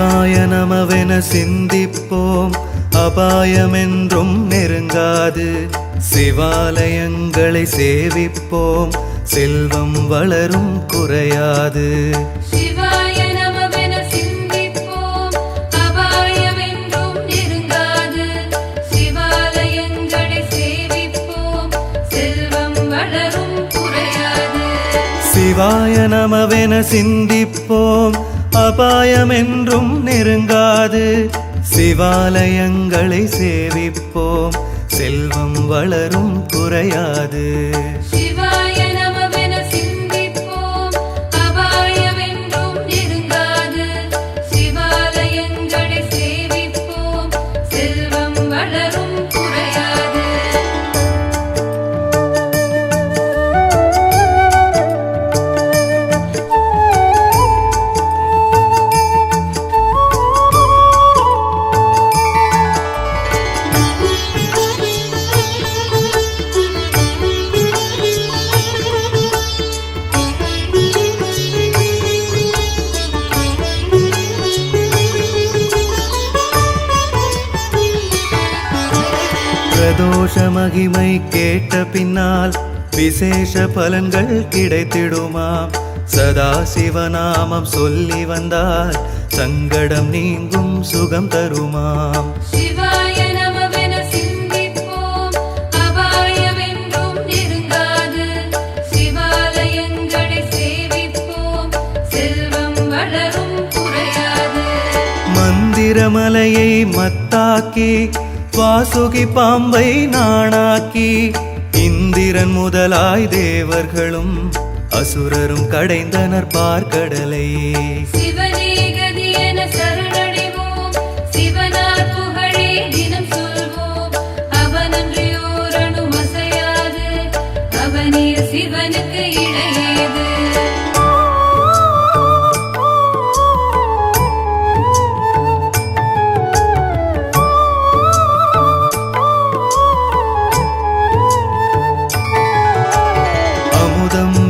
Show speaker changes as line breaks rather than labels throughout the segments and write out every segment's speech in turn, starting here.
சிவாய நமவென சிந்திப்போம், அபாயமென்றும் நெருங்காது. சிவாலயங்களை சேவிப்போம், செல்வம் வளரும் குறையாது.
சிவாய நமவென சிந்திப்போம், அபாயமென்றும் நெருங்காது. சிவாலயங்களை சேவிப்போம், செல்வம் வளரும் குறையாது.
சிவாய நமவென சிந்திப்போம், அபாயமென்றும் நெருங்காது. சிவாலயங்களை சேவிப்போம், செல்வம் வளரும் குறையாது.
சிவாய நமவென சிந்திப்போம், அபாயமென்றும் நெருங்காது. சிவாலயங்களை சேவிப்போம், செல்வம் வளரும் குறையாது.
பிரதோஷ மகிமை கேட்ட பின்னால் விசேஷ பலன்கள் கிடைத்திடுமாம். சதா சிவநாமம் சொல்லி வந்தால் சங்கடம் நீங்கும் சுகம் தருமாம்.
சிவாய நமவென சிந்திப்போம், அபாயமென்றும் நெருங்காது. சிவாலயங்களை சேவிப்போம், செல்வம் வளரும் குறையாது.
மந்திரமலையை மத்தாக்கி வாசுகி பாம்பை நாணாக்கி, இந்திரன் முதலாய் தேவர்களும் அசுரரும் கடைந்தனர் பார்க்கடலை.
சிவனே கதி என சரணடைவோம், சிவனார் புகழே தினம் சொல்வோம். அவனன்றியோர் அணு அசையாது, அவனே சிவனுக்கு இணையேது.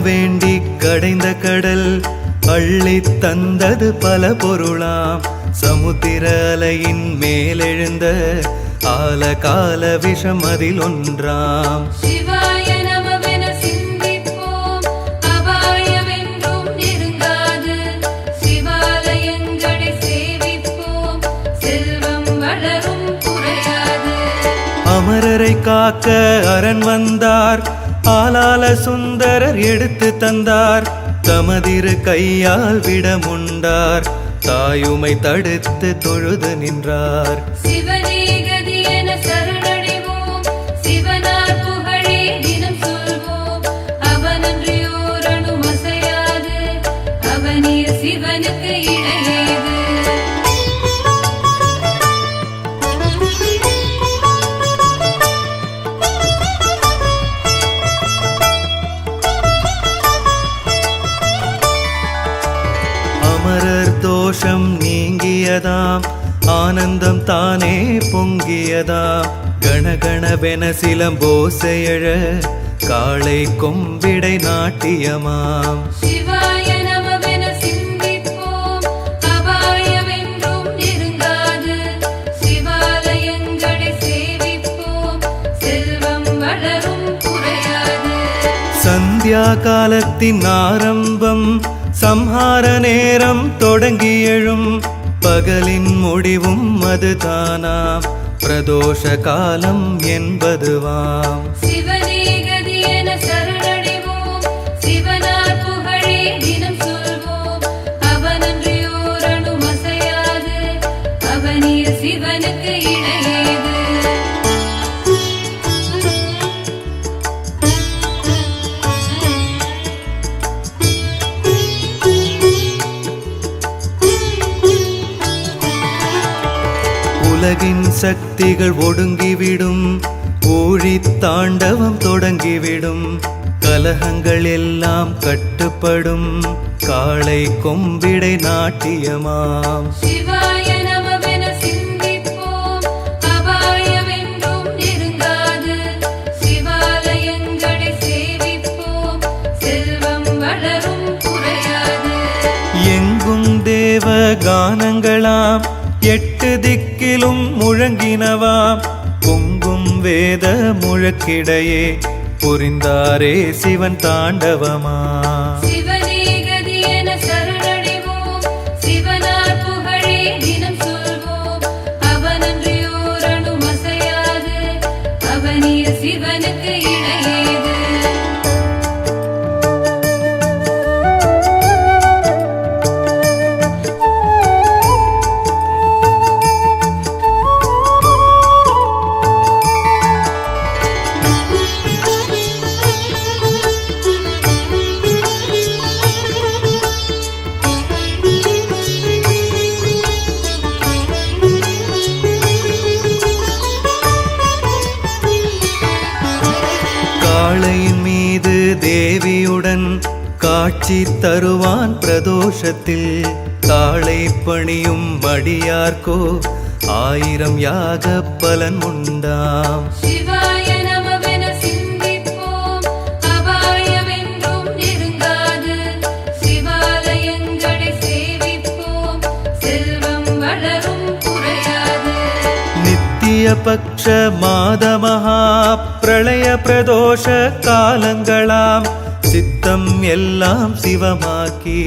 வேண்டி கடைந்த கடல் அள்ளித் தந்தது பல பொருளாம். சமுத்திர அலையின் மேலெழுந்த ஆலகால விஷம் அதில் ஒன்றாம்.
சிவாய நமவென சிந்திப்போம், அபாயமென்றும் நெருங்காது. சிவாலயங்களை சேவிப்போம், செல்வம் வளரும் குறையாது.
அமரரை காக்க அரண் வந்தார், ஆலால சுந்தரர் எடுத்து தந்தார். தமதிரு கையால் விடமுண்டார், தாயுமை தடுத்து தொழுது நின்றார்.
சிவனே கதி என சரணடைவோம், சிவனார் புகழே தினம் சொல்வோம். அவனன்றியோர் அணு அசையாது, அவனே சிவனுக்கு இணையேது.
அமரர் தோஷம் நீங்கியதாம், ஆனந்தம் தானே பொங்கியதாம். கணகணவென சிலம்போசையழ காளை கொம்பிடை நாட்டியமாம்.
சிவாய நமவென சிந்திப்போம், அபாயமென்றும் நெருங்காது. சிவாலயங்களை சேவிப்போம், செல்வம் வளரும் குறையாது.
சந்தியா காலத்தின் ஆரம்பம், சம்ஹார நேரம் தொடங்கி எழும். பகலின் முடிவும் அதுதானாம், பிரதோஷ காலம் என்பதுவாம்.
சிவனே கதி என சரணடைவோம், சிவனார் புகழே தினம் சொல்வோம். அவனன்றியோர் அணு அசையாது, அவனே சிவனுக்கு இணையேது.
உலகின் சக்திகள் ஒடுங்கிவிடும், ஊழித் தாண்டவம் தொடங்கிவிடும். கலகங்கள் எல்லாம் கட்டுப்படும், காளை கொம்பிடை நாட்டியமாம்.
சிவாய நமவென சிந்திப்போம், அபாயமென்றும் நெருங்காது. சிவாலயங்களை சேவிப்போம், செல்வம் வளரும் குறையாது.
எங்கும் தேவ வானங்களாம் 8 திக்கிலும் முழங்கினவாம் பொங்கும் வேத முழக்கிடையே புரிந்தாரே சிவன் தாண்டவமா.
சிவனே கதி என சரணடைவோம், சிவனார் புகழே தினம் சொல்வோம். அவனன்றியோர் அணுவும் அசையாது, அவனிய சிவனுக்கு இணையேது.
காளையின் மீது தேவியுடன் காட்சி தருவான் பிரதோஷத்தில். காளை பணியும் அடியார்க்கோ 1000 யாக பலன் உண்டாம்.
சிவாய நமவென சிந்திப்போம், அபாயமென்றும் நெருங்காது. சிவாலயங்களை சேவிப்போம், செல்வம் வளரும் குறையாது.
நித்திய பக்ஷ மாத மகா பிரளய பிரதோஷ காலங்களாம் சித்தம் எல்லாம் சிவமாக்கி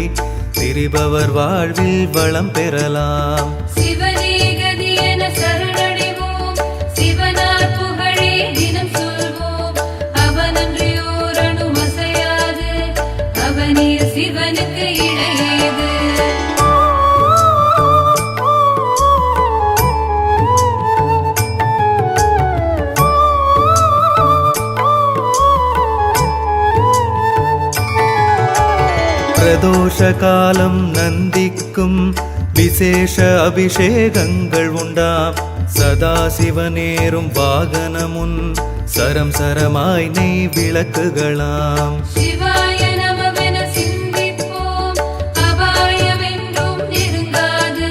திரிபவர் வாழ்வில் வளம் பெறலாம்.
சிவனே கதி என சரணடைவோம், சிவனார் புகழே தினம் சொல்வோம். அவனன்றியோர் அணுவும் அசையாது, அவனிய சிவனுக்கு இணையேது.
பிரதோஷ காலம் நந்திக்கும் விசேஷ அபிஷேகங்கள் உண்டாம். சதாசிவனேறும் வாகனமுன் சரம் சரமாய் நெய் விளக்குகளாம்.
சிவாய நமவென சிந்திப்போம், அபாயமென்றும் நெருங்காது.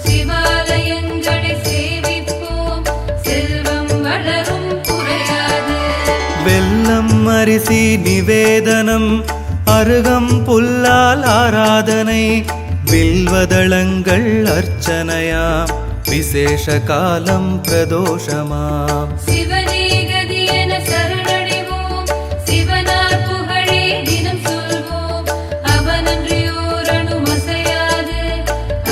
சிவாலயங்களை சேவிப்போம், செல்வம் வளரும் குறையாது.
வெல்லம் அரிசி நிவேதனம் அருகம் புல்லால் ஆராதனை வில்வதளங்கள் அர்ச்சனையாம் விசேஷ காலம் பிரதோஷமாம்.
சிவனே கதி என சரணடைவோம், சிவனார் புகழே தினம் சொல்வோம். அவனன்றியோர் அணுவும் அசையாது,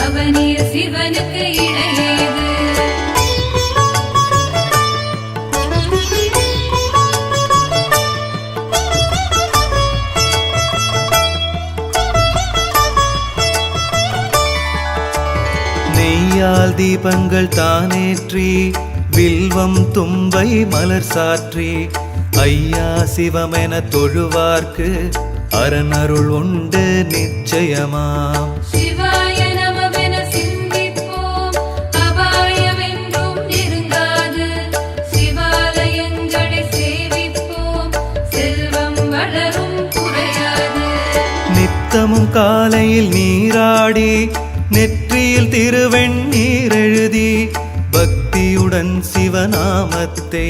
அவனிய சிவனுக்கு இணையேது.
நெய்யால் தீபங்கள் தானேற்றி வில்வம் தும்பை மலர் சாற்றி ஐயா சிவமென தொழுவார்க்கு அரணருள் உண்டு நிச்சயமாம்.
சிவாய நமவென சிந்திப்போம், அபாயமென்றும் நெருங்காது. சிவாலயங்களை சேவிப்போம், செல்வம் வளரும் குறையாது.
நித்தமும் காலையில் நீராடி நெற்றியில் திருவெண்ணீர் எழுதி பக்தியுடன் சிவநாமத்தை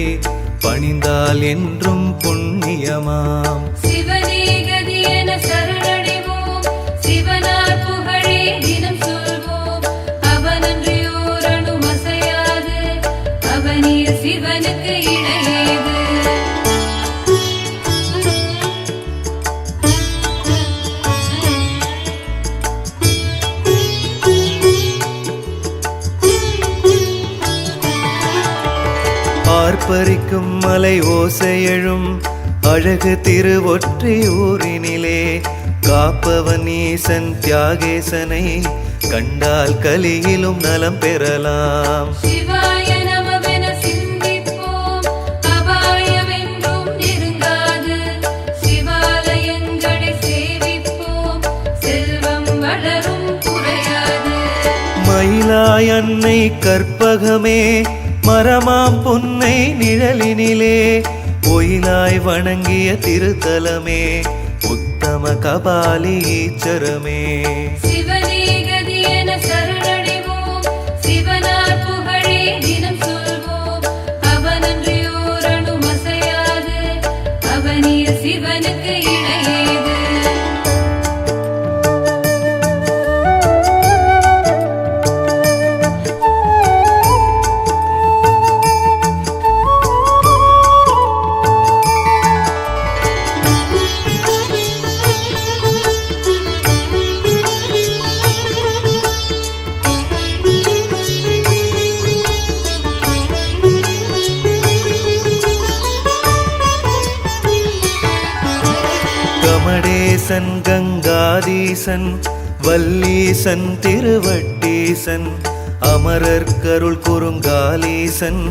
பணிந்தால் என்றும் புண்ணியமாம்.
சிவனே கதி என சரணடைவோம், சிவனார் புகழே தினம் சொல்வோம். அவனன்றியோர் அணுவும் அசையாது, அவனிய சிவனுக்கு இணையேது.
ஆர்ப்பரிக்கும் மலை ஓசையழும் அழகு திருவொற்றியூரினிலே காப்பவன் ஈசன் தியாகேசனை கண்டால் கலியிலும் நலம் பெறலாம்.
சிவாய நமவென சிந்திப்போம், அபாயமென்றும் நெருங்காது. சிவாலயங்களை சேவிப்போம், செல்வம் வளரும் குறையாது.
மயிலாய் அன்னை கற்பகமே மரமாம் புன்னை நிழலினிலே ஒயிலாய் வணங்கிய திருத்தலமே உத்தம கபாலி ஈச்சரமே.
சிவனே கதி என சரணடைவோம், சிவனார் புகழே தினம் சொல்வோம். அவனன்றியோர் அணுவும் அசையாது, அவனிய சிவனுக்கு இணையேது.
வாகீசன் கங்காதீசன் வல்லீசன் திருவட்டீசன் அமரர் கருள் குறுங்காலீசன்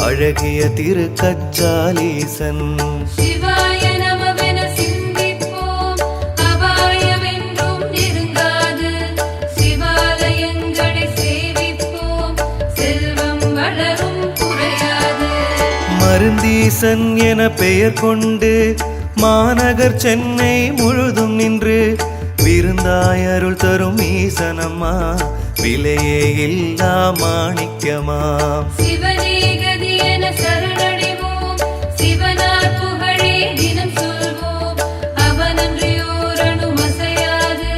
அழகிய திருக்கச்சாலீசன்.
சிவாய நமவென சிந்திப்போம் அபாயமென்றும் நெருங்காது. சிவாலயங்களை சேவிப்போம் செல்வம் வளரும் குறையாது.
மருந்தீசன் என பெயர் கொண்டு மாநகர் சென்னை முழுதும் நின்று விருந்தாய் அருள் தரும் ஈசனம்மா விலையே இல்லா மாணிக்கமாம்.
சிவனே கதி என சரணடைவோம் சிவனார் புகழே தினம் சொல்வோம். அவனன்றியோர் அணு அசையாது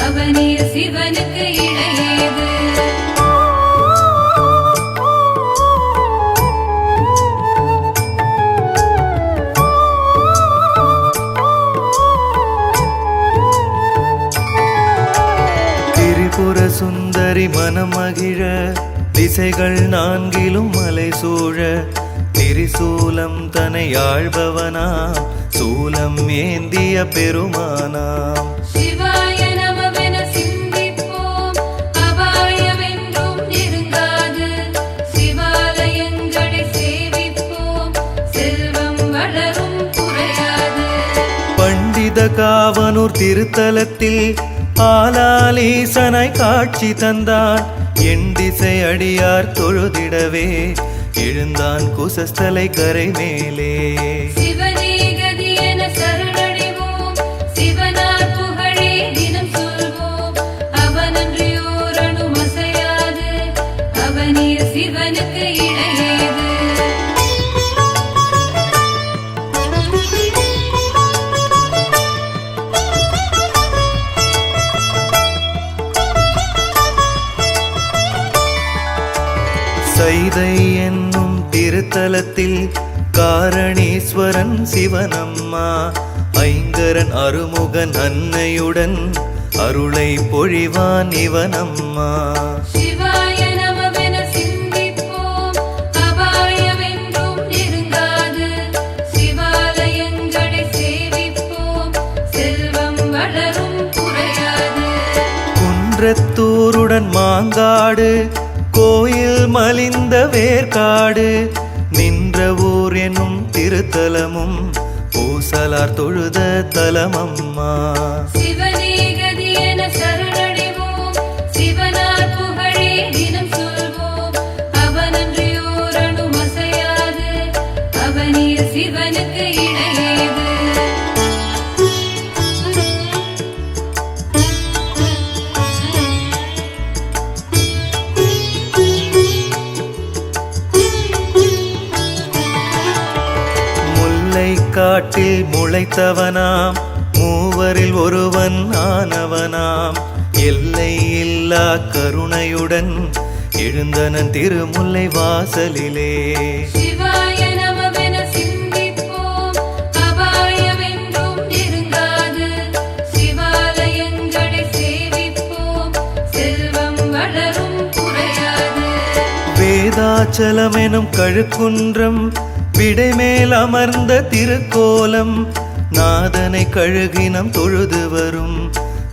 அவனே சிவனுக்கு இணையேது.
திரிபுர சுந்தரி மனம் மகிழ திசைகள் நான்கிலும் மலை சூழ திரிசூலம் தனை ஆழ்பவனாம் சூலம் ஏந்திய பெருமானாம்.
சிவாய நமவென சிந்திப்போம் அபாயமென்றும் நெருங்காது. சிவாலயங்களை சேவிப்போம் செல்வம் வளரும் குறையாது.
பண்டித காவனூர் திருத்தலத்தில் ஆலாலீசனாய் காட்சி தந்தான் என் திசை அடியார் தொழுதிடவே எழுந்தான் குசஸ்தலை கரை மேலே.
சிவனே கதி என சரணடைவோம் சிவனார் புகழே தினம் சொல்வோம். அவனன்றியோர் அணு அசையாது அவனே சிவனுக்கு இணையேது.
சைதை என்னும் திருத்தலத்தில் காரணீஸ்வரன் சிவனம்மா ஐங்கரன் அருமுகன் அன்னையுடன் அருளை பொழிவான் இவனம்மா.
சிவாய நமவென சிந்திப்போம் அபாயமென்றும் நெருங்காது. சிவாலயங்களை சேவிப்போம் செல்வம் வளரும் குறையாது.
குன்றத்தூருடன் மாங்காடு கோயில் மலிந்த வேர்காடு நின்ற ஊர் என்னும் திருத்தலமும் பூசலார் தொழுத தலமம்மா.
சிவனே கதி என சரணடைவோம் சிவனார் புகழே தினம் சொல்வோம். அவனன்றியோர் அணு அசையாது அவனே சிவனுக்கு இணையேது.
காட்டில் முளைத்தவனாம் மூவரில் ஒருவன் ஆனவனாம் எல்லை இல்லா கருணையுடன் எழுந்தனன் திருமுல்லை வாசலிலே.
சிவாய நமவென சிந்திப்போம் அபாயமென்றும் நெருங்காது. சிவாலயங்களை சேவிப்போம் செல்வம் வளரும் குறையாது.
வேதாச்சலம் எனும் கழுக்குன்றம் விடைமேல் அமர்ந்த திருக்கோலம் நாதனை கழுகினம் தொழுது வரும்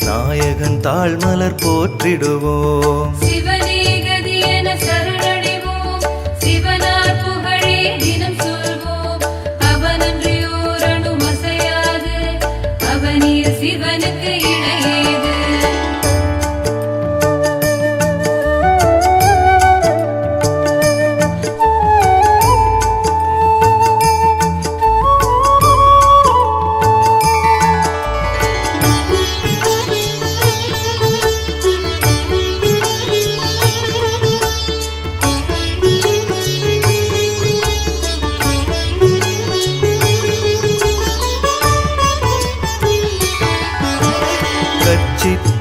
நாயகன் தாழ்மலர் போற்றிடுவோம்.
சிவனே கதி என சரணடைவோம் சிவனார் புகழே தினம் சொல்வோம். அவனன்றியோர் அணு அசையாது அவனே சிவனுக்கு இணையேது.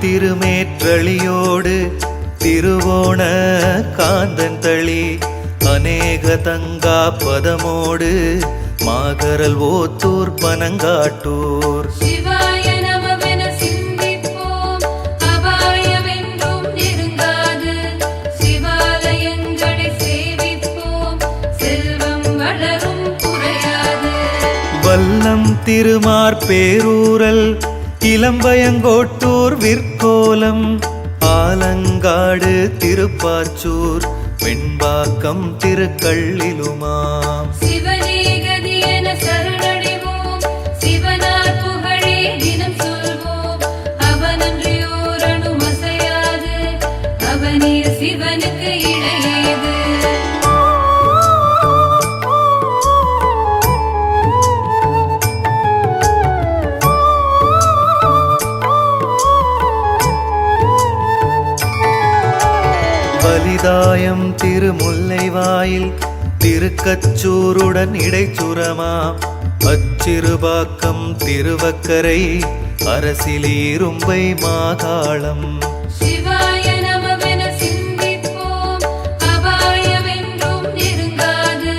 திருமேற்றளியோடு திருவோண காந்தன் தளி அநேக தங்கா பதமோடு மாகரல் ஓத்தூர் பனங்காட்டூர்.
சிவாய நமவென சிந்திப்போம் அபாயமென்றும் நெருங்காது. சிவாலயங்களை சேவிப்போம் செல்வம் வளரும் குறையாது.
வல்லம் திருமார் பேரூரல் இளம்பயங்கோட்டூர் விற்கோலம் ஆலங்காடு திருப்பாச்சூர் வெண்பாக்கம் திருக்கள்ளிலுமாம்
சிவனே கதி என சரணடைவோம் சிவனார் புகழே தினம் சொல்வோம் அவனன்றியோர் அணுமசையாது அவனே சிவனுக்கு இணையேது
பலிதாயம் திருமுல்லைவாயில் திருக்கச்சூருடன் இடைச்சுரமாம் அச்சிறுபாக்கம் திருவக்கரை அரசிலீரும்பை மாகாளம்
சிவாய நமவென சிந்திப்போம் அபாயமென்றும் நெருங்காது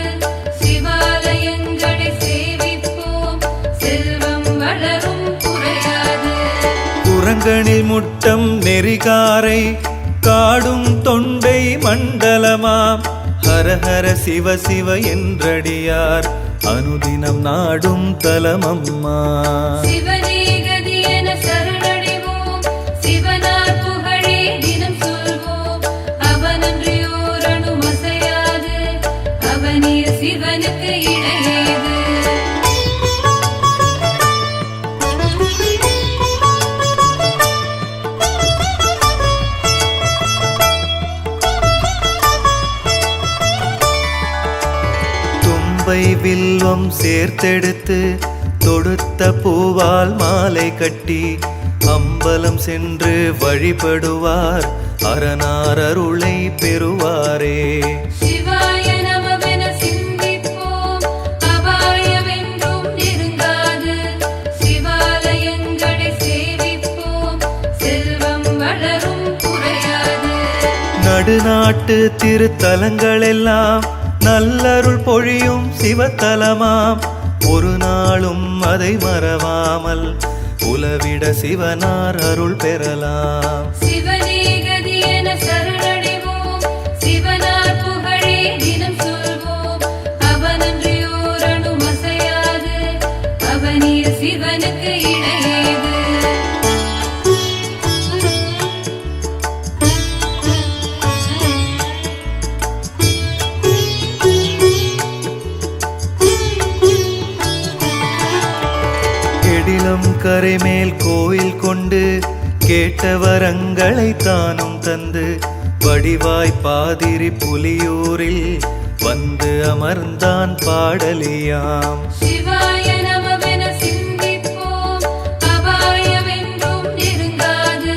சிவாலயங்களை சேவிப்போம் செல்வம் வளரும் குறையாது
குரங்கனில் முட்டம் நெறிகாரை காடும் தொண்டை மண்டலமாம் ஹரஹர சிவ சிவ என்றடியார் அனுதினம் நாடும் தலமம்மா
சிவனே கதி என சரணடைவோம் சிவனார் புகழே தினம் சொல்வோம் அவனன்றியோர் அணுமசையாது அவனே சிவனுக்கு இணையேது
தும்பை வில்வம் சேர்த்தெடுத்து தொடுத்த பூவால் மாலை கட்டி அம்பலம் சென்று வழிபடுவார் அரணார் அருளை பெறுவாரே
சிவாய நமவென சிந்திப்போம் அபாயமென்றும் நெருங்காது சிவாலயங்களை சேவிப்போம் செல்வம் வளரும் குறையாது
நடுநாட்டு திருத்தலங்களெல்லாம் நல்லருள் பொழியும் சிவத்தலமாம் ஒரு நாளும் அதை மறவாமல் உலவிட சிவனார் அருள் பெறலாம்
சிவனே கதி என சரணடைவோம் சிவனார் புகழே தினம் சொல்வோம் அவனன்றியோர் அணுமசையாது அவனே சிவனுக்கு இணையேது
எடிலம் கரைமேல் கோயில் கொண்டு கேட்ட வரங்களை தானும் தந்து வடிவாய் பாதிரி புலியூரில் வந்து அமர்ந்தான் பாடலியாம்
சிவாய நமவென சிந்திப்போம் அபாயமென்றும் நெருங்காது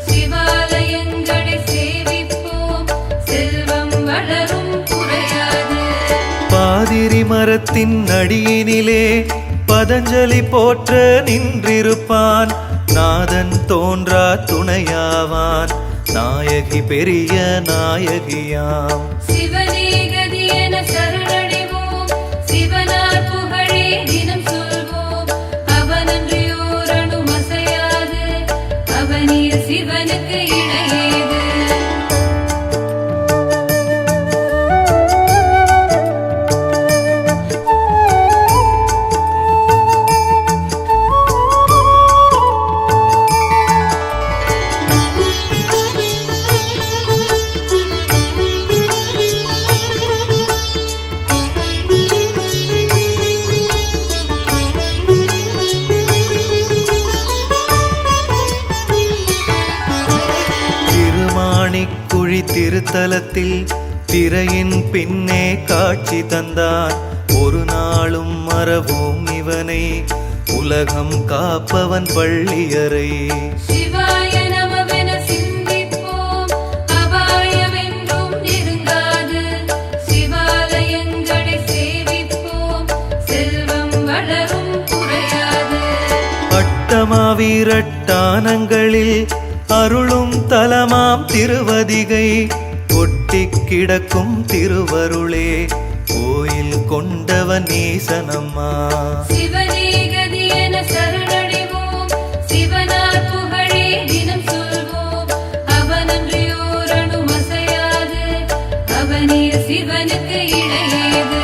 சிவாலயங்களை சேவிப்போம் செல்வம் வளரும் குறையாது
பாதிரி மரத்தின் அடியினிலே பதஞ்சலி போற்ற நின்றிருப்பான் நாதன் தோன்றா துணையாவான் நாயகி பெரிய நாயகியாம்
சிவனே கதி என சரணடைவோம் சிவனார் புகழே தினம் சொல்வோம் அவனன்றியோர் அணுமசையாது அவனே சிவனுக்கு இணையேது
திருமாணிக்குழி திருத்தலத்தில் திரையின் பின்னே காட்சி தந்தான் ஒரு நாளும் மறவோம் இவனை உலகம் காப்பவன் பள்ளியறை
சிவாய நமவென சிந்திப்போம் அபாயமென்றும் நெருங்காது சிவாலயங்களை சேவிப்போம் செல்வம் வளரும் குறையாது
அட்டமாவீரட்டானங்களில் அருளும் தலமாம் திருவதிகை கொட்டி கிடக்கும் திருவருளே கோயில் கொண்டவன் ஈசனம்மா
சிவனே கதி என சரணடைவோம் சிவனார் புகழே தினம் சொல்வோம் அவனன்றியோர் அணுமசையாது அவனே சிவனுக்கு இணையேது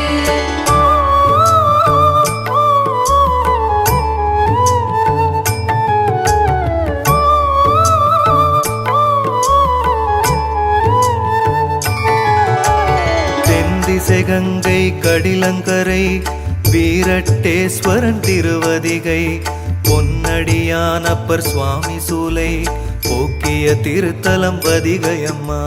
கரிசெகங்கை கடிலங்கரை வீரட்டேஸ்வரன் திருவதிகை பொன்னடியான் அப்பர் சுவாமி சூலை போக்கிய திருத்தலம் வதிகையம்மா.